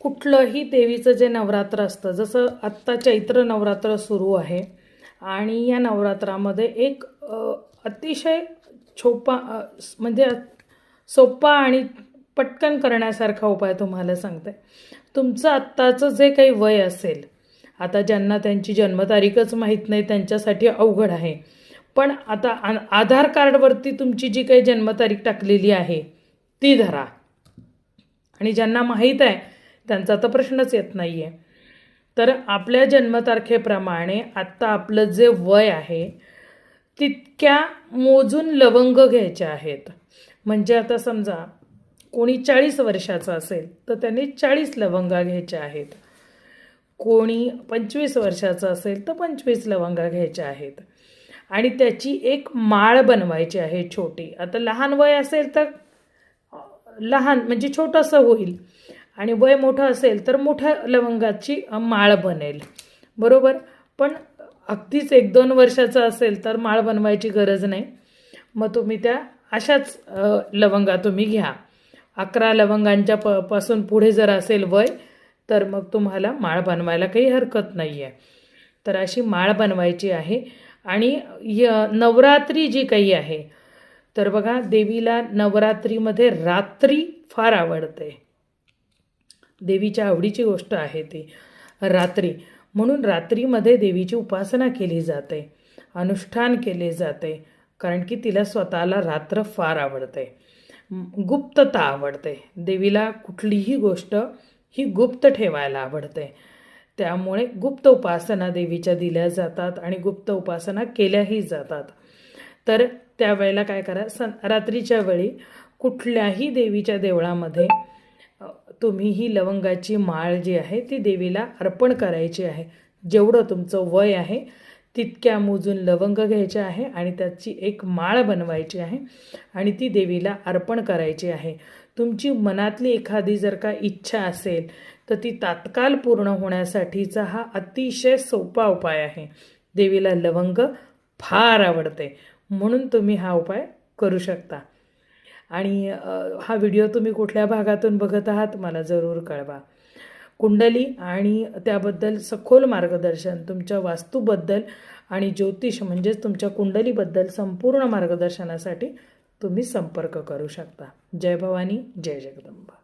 कुठलंही देवीचं जे नवरात्र असतं, जसं आत्ता चैत्र नवरात्र सुरू आहे आणि या नवरात्रामध्ये एक अतिशय म्हणजे सोपा आणि पटकन करण्यासारखा उपाय तुम्हाला सांगते. तुमचं आत्ताचं जे काही वय असेल, आता ज्यांना त्यांची जन्मतारीखच माहीत नाही त्यांच्यासाठी अवघड आहे, पण आता आधार कार्डवरती तुमची जी काही जन्मतारीख टाकलेली आहे ती धरा. आणि ज्यांना माहीत आहे त्यांचा तर प्रश्नच येत नाही आहे. तर आपल्या जन्मतारखेप्रमाणे आत्ता आपलं जे वय आहे तितक्या मोजून लवंग घ्यायच्या आहेत. म्हणजे आता समजा कोणी 40 वर्षाचा असेल तर त्यांनी 40 लवंगा घ्यायच्या आहेत. कोणी 25 वर्षाचा असेल तर 25 लवंगा घ्यायच्या आहेत. आणि त्याची एक माळ बनवायची आहे छोटी. आता लहान वय असेल तर लहान म्हणजे छोटंसं होईल, आणि वय मोठं असेल तर मोठ्या लवंगाची माळ बनेल, बरोबर. पण अगदीच 1-2 वर्षाचं असेल तर माळ बनवायची गरज नाही. मग तुम्ही त्या अशाच लवंगा तुम्ही घ्या. 11 लवंगांच्या पासून पुढे जर असेल वय तर मग तुम्हाला माळ बनवायला काही हरकत नाही आहे. तर अशी माळ बनवायची आहे. आणि नवरात्री जी काही आहे तर बघा, देवीला नवरात्रीमध्ये रात्री फार आवडते. देवीच्या आवडीची गोष्ट आहे ती रात्री. म्हणून रात्रीमध्ये देवीची उपासना केली जाते, अनुष्ठान केले जाते, कारण की तिला स्वतःला रात्र फार आवडते, गुप्तता आवडते. देवीला कुठलीही गोष्ट ही गुप्त ठेवायला आवडते. त्यामुळे गुप्त उपासना देवीच्या दिल्या जातात आणि गुप्त उपासना केल्याही जातात. तर त्यावेळेला काय करा, रात्रीच्या वेळी कुठल्याही देवीच्या देवळामध्ये तुम्ही ही लवंगाची माळ जी आहे ती देवीला अर्पण करायची आहे. जेवढं तुमचं वय आहे तितक्या मोजून लवंग घ्यायचे आहे आणि त्याची एक माळ बनवायची आहे आणि ती देवीला अर्पण करायची आहे. तुमची मनातली एखादी जर का इच्छा असेल तर ती तात्काळ पूर्ण होण्यासाठीचा हा अतिशय सोपा उपाय आहे. देवीला लवंग फार आवडते म्हणून तुम्ही हा उपाय करू शकता. आणि हा व्हिडिओ तुम्ही कुठल्या भागातून बघत आहात मला जरूर कळवा. कुंडली आणि त्याबद्दल सखोल मार्गदर्शन, तुमच्या वास्तूबद्दल आणि ज्योतिष म्हणजेच तुमच्या कुंडलीबद्दल संपूर्ण मार्गदर्शनासाठी तुम्ही संपर्क करू शकता. जय भवानी, जय जगदंबा.